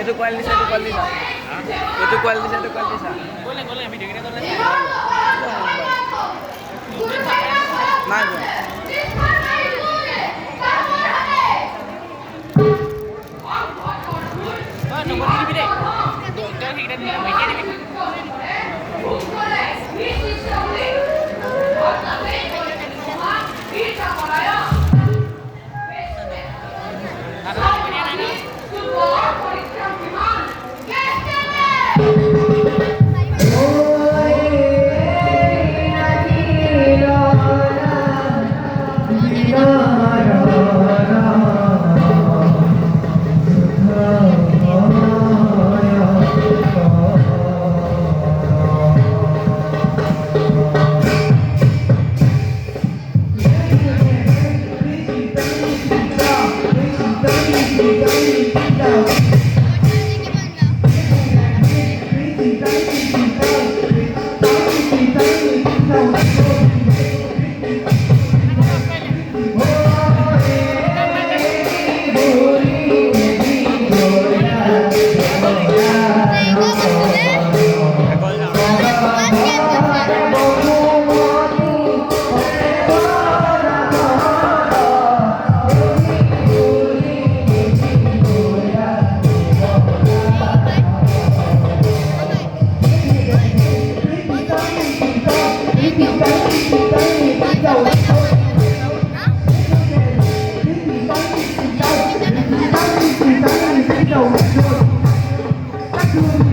Itu kualitas, itu kualitas. Itu kualitas, itu kualitas. Boleh, boleh video kita tulis. Nah, Oh, nomor ini bide. Dokter kita di meja ni. Hãy subscribe cho kênh Ghiền Mì Gõ để không bỏ lỡ những video hấp dẫn.